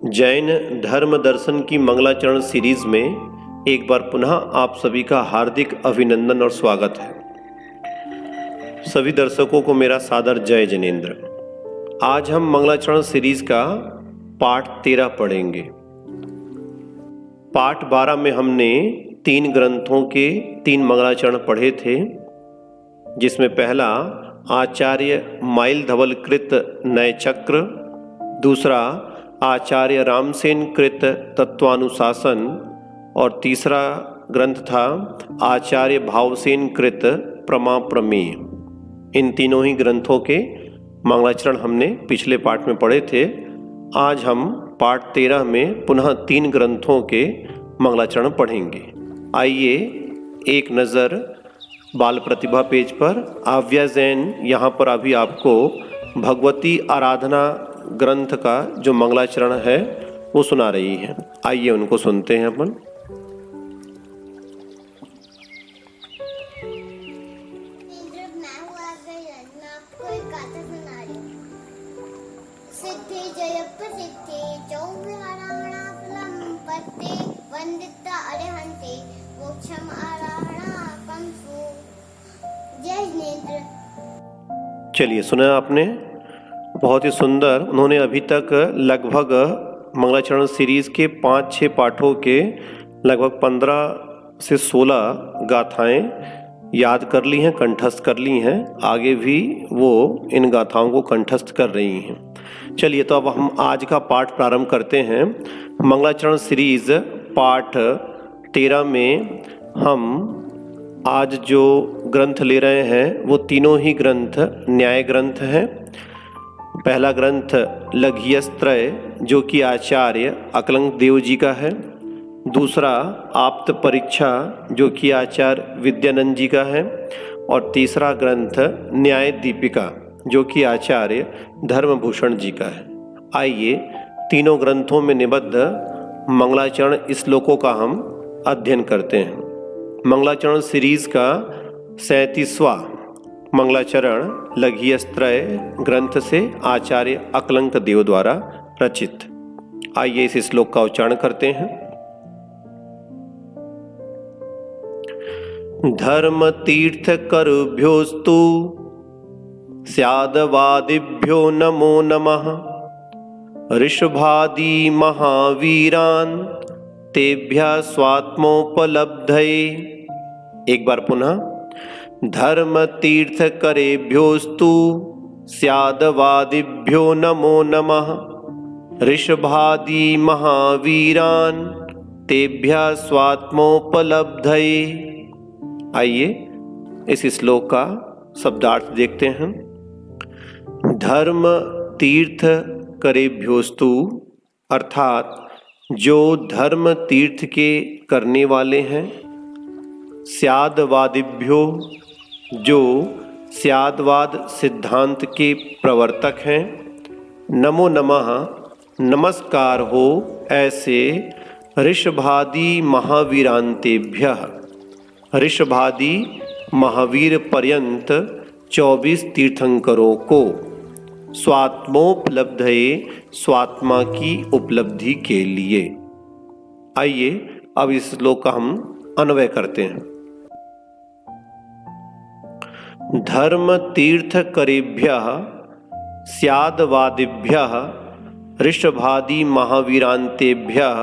जैन धर्म दर्शन की मंगलाचरण सीरीज में एक बार पुनः आप सभी का हार्दिक अभिनंदन और स्वागत है। सभी दर्शकों को मेरा सादर जय जिनेंद्र। आज हम मंगलाचरण सीरीज का पाठ 13 पढ़ेंगे। पाठ 12 में हमने 3 ग्रंथों के 3 मंगलाचरण पढ़े थे, जिसमें पहला आचार्य माइल धवल कृत नय चक्र, दूसरा आचार्य रामसेन कृत तत्वानुशासन और तीसरा ग्रंथ था आचार्य भावसेन कृत प्रमा प्रमेय। इन तीनों ही ग्रंथों के मंगलाचरण हमने पिछले पाठ में पढ़े थे। आज हम पाठ 13 में पुनः 3 ग्रंथों के मंगलाचरण पढ़ेंगे। आइए एक नज़र बाल प्रतिभा पेज पर आव्या जैन यहाँ पर अभी आपको भगवती आराधना ग्रंथ का जो मंगलाचरण है वो सुना रही है। आइए उनको सुनते हैं अपन। चलिए, सुना आपने, बहुत ही सुंदर। उन्होंने अभी तक लगभग मंगलाचरण सीरीज के 5-6 पाठों के लगभग 15 से 16 गाथाएं याद कर ली हैं, कंठस्थ कर ली हैं। आगे भी वो इन गाथाओं को कंठस्थ कर रही हैं। चलिए, तो अब हम आज का पाठ प्रारंभ करते हैं। मंगलाचरण सीरीज पाठ 13 में हम आज जो ग्रंथ ले रहे हैं वो तीनों ही ग्रंथ न्याय ग्रंथ हैं। पहला ग्रंथ लघियस्त्रय जो कि आचार्य अकलंक देव जी का है, दूसरा आप्त परीक्षा जो कि आचार्य विद्यानंद जी का है, और तीसरा ग्रंथ न्याय दीपिका जो कि आचार्य धर्मभूषण जी का है। आइए तीनों ग्रंथों में निबद्ध मंगलाचरण श्लोकों का हम अध्ययन करते हैं। मंगलाचरण सीरीज का 37वां मंगलाचरण लघियस्त्रय ग्रंथ से आचार्य अकलंक देव द्वारा रचित। आइए इस श्लोक का उच्चारण करते हैं। धर्म तीर्थ करभ्योस्तु स्यादवादिभ्यो नमो नमः ऋषभादि महावीरान तेभ्यः स्वात्मोपलब्धये। एक बार पुनः। धर्म तीर्थ करेभ्योस्तु स्यादवादिभ्यो नमो नमः ऋषभादि महावीरान तेभ्यः स्वात्मोपलब्धये। आइए इस श्लोक का शब्दार्थ देखते हैं। धर्म तीर्थ करेभ्योस्तु अर्थात जो धर्म तीर्थ के करने वाले हैं, स्यादवादिभ्यो जो स्यादवाद सिद्धांत के प्रवर्तक हैं, नमो नमः नमस्कार हो ऐसे ऋषभादि महावीरांतेभ्यः ऋषभादि महावीर पर्यंत 24 तीर्थंकरों को स्वात्मोपलब्धये स्वात्मा की उपलब्धि के लिए। आइए अब इस श्लोक का हम अन्वय करते हैं। धर्म तीर्थ करेभ्यः स्यादवादिभ्यः ऋषभादि महावीरांतेभ्यः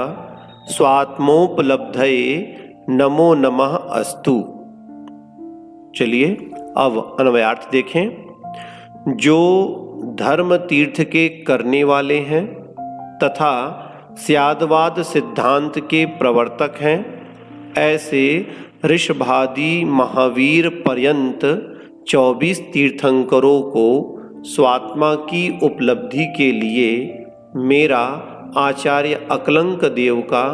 स्वात्मोपलब्धये नमो नमः अस्तु। चलिए अब अन्वयार्थ देखें। जो धर्म तीर्थ के करने वाले हैं तथा स्यादवाद सिद्धांत के प्रवर्तक हैं, ऐसे ऋषभादि महावीर पर्यंत 24 तीर्थंकरों को स्वात्मा की उपलब्धि के लिए मेरा आचार्य अकलंक देव का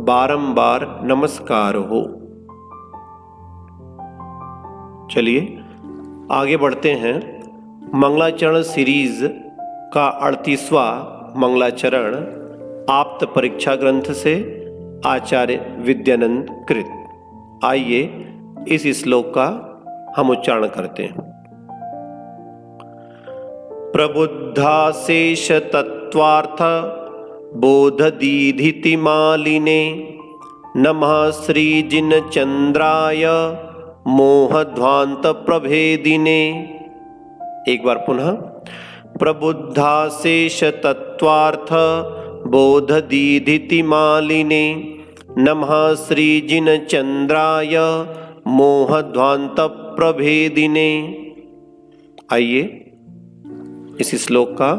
बारंबार नमस्कार हो। चलिए आगे बढ़ते हैं। मंगलाचरण सीरीज का 38वां मंगलाचरण आप्त परीक्षा ग्रंथ से आचार्य विद्यानंद कृत। आइए इस श्लोक का हम उच्चारण करते हैं। प्रबुद्धाशेष तत्वार्थ बोधदीधितिमालिने नमः श्रीजिनचंद्राय मोहध्वान्तप्रभेदिने। एक बार पुनः। प्रबुद्धाशेषतत्त्वार्थ बोधदीधितिमालिने नमः श्रीजिनचंद्राय मोहध्वान्तप्रभेदिने। आइए इस श्लोक का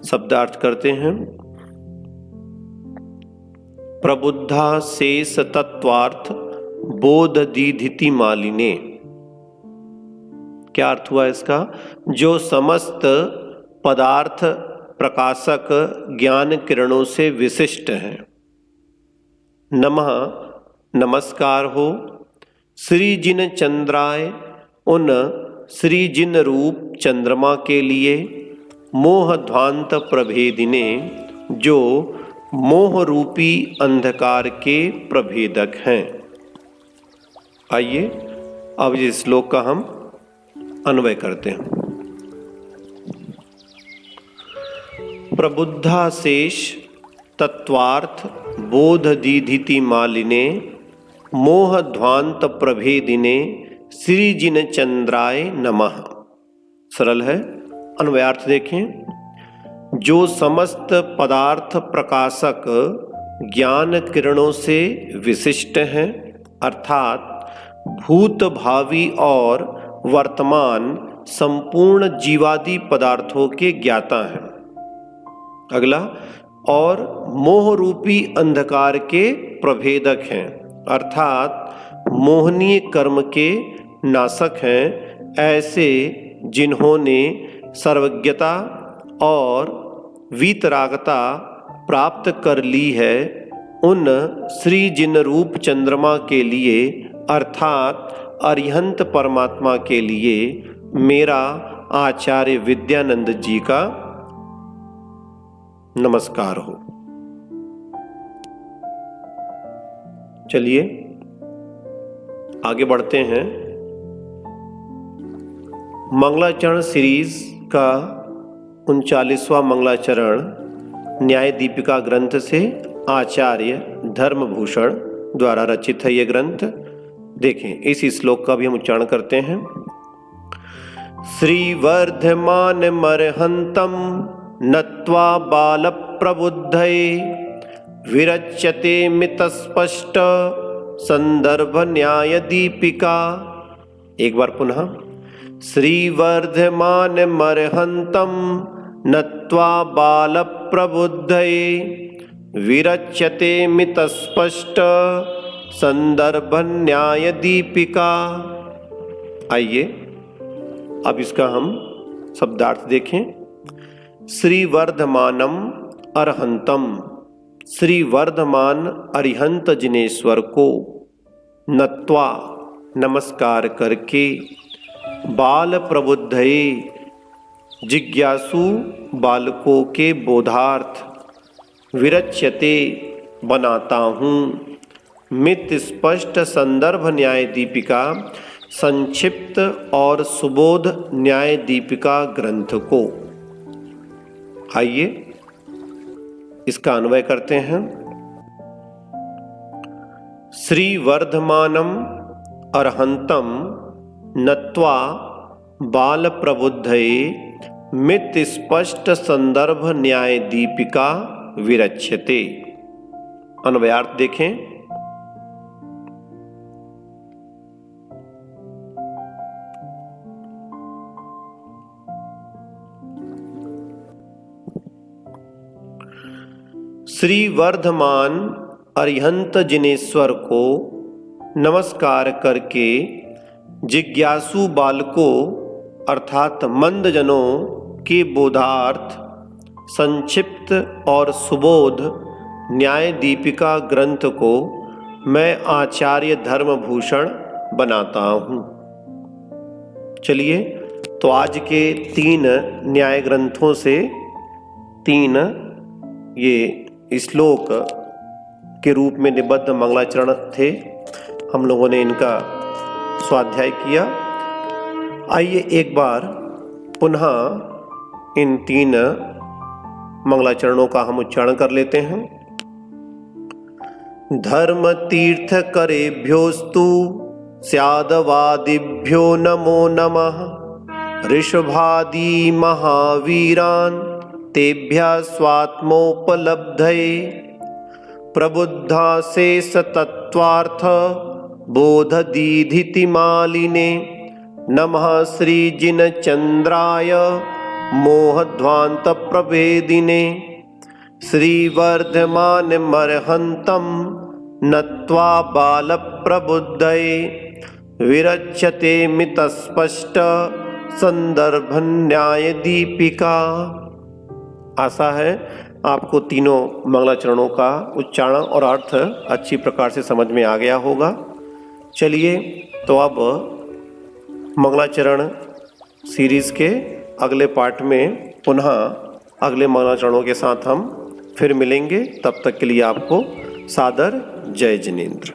शब्दार्थ करते हैं। प्रबुद्धाशेष तत्वार्थ बोधदीधितिमालिने। क्या अर्थ हुआ इसका? जो समस्त पदार्थ प्रकाशक ज्ञान किरणों से विशिष्ट हैं। नमः नमस्कार हो श्री जिन चंद्राय उन श्री जिन रूप चंद्रमा के लिए, मोहध्वांत प्रभेदिने जो मोह रूपी अंधकार के प्रभेदक हैं। आइए अब इस श्लोक का हम अन्वय करते हैं। प्रबुद्धाशेष तत्वार्थ बोधदीधितिमालिने मोहध्वांत प्रभेदिने श्रीजिन चंद्राय नमः। सरल है, अन्वयार्थ देखें। जो समस्त पदार्थ प्रकाशक ज्ञान किरणों से विशिष्ट हैं, अर्थात भूत भावी और वर्तमान संपूर्ण जीवादि पदार्थों के ज्ञाता हैं। अगला, और मोह रूपी अंधकार के प्रभेदक हैं, अर्थात मोहनीय कर्म के नाशक हैं। ऐसे जिन्होंने सर्वज्ञता और वीतरागता प्राप्त कर ली है, उन श्री जिन रूप चंद्रमा के लिए अर्थात अरिहंत परमात्मा के लिए मेरा आचार्य विद्यानंद जी का नमस्कार हो। चलिए आगे बढ़ते हैं। मंगलाचरण सीरीज का 39वां मंगलाचरण न्याय दीपिका ग्रंथ से आचार्य धर्मभूषण द्वारा रचित है। ये ग्रंथ देखें। इस श्लोक का भी हम उच्चारण करते हैं। श्रीवर्धमान मर्हन्तं नत्वा बाल प्रबुद्धये विरच्यते मितस्पष्ट संदर्भ न्याय दीपिका। एक बार पुनः। श्रीवर्धमान मर्हन्तं नत्वा बाल प्रबुद्धये विरच्यते मितस्पष्ट संदर्भ न्याय दीपिका। आइए अब इसका हम शब्दार्थ देखें। श्रीवर्धमानम अरहंतम, श्री वर्धमान अरिहंत जिनेश्वर को नत्वा नमस्कार करके, बाल प्रबुद्धये जिज्ञासु बालकों के बोधार्थ, विरच्यते बनाता हूँ, मित स्पष्ट संदर्भ न्याय दीपिका संक्षिप्त और सुबोध न्याय दीपिका ग्रंथ को। आइए इसका अन्वय करते हैं। श्री वर्धमानम अरहंतम नत्वा बाल प्रबुद्धये मित स्पष्ट संदर्भ न्याय दीपिका विरच्यते। अन्वयार्थ देखें। श्री वर्धमान अरिहंत जिनेश्वर को नमस्कार करके जिज्ञासु बालकों अर्थात मंदजनों के बोधार्थ संक्षिप्त और सुबोध न्याय दीपिका ग्रंथ को मैं आचार्य धर्मभूषण बनाता हूँ। चलिए तो आज के 3 न्याय ग्रंथों से 3 ये श्लोक के रूप में निबद्ध मंगलाचरण थे। हम लोगों ने इनका स्वाध्याय किया। आइए एक बार पुनः इन 3 मंगलाचरणों का हम उच्चारण कर लेते हैं। धर्म तीर्थ करेभ्योस्तु स्यादवादिभ्यो नमो नमः। ऋषभादि महावीरान् तेभ्यः स्वात्मोपलब्धये। प्रबुद्धा शेष तत्वार्थ बोधदीधिति मालिने। नमः श्री जिनचंद्राय मोहध्वांत प्रभेदिने। श्रीवर्धमानमर्हन्तं नत्वा बालप्रबुद्धये। विरच्यते मितस्पष्ट संदर्भ न्याय दीपिका। आशा है आपको तीनों मंगलाचरणों का उच्चारण और अर्थ अच्छी प्रकार से समझ में आ गया होगा। चलिए तो अब मंगलाचरण सीरीज़ के अगले पार्ट में पुनः अगले मंगलाचरणों के साथ हम फिर मिलेंगे। तब तक के लिए आपको सादर जय जिनेंद्र।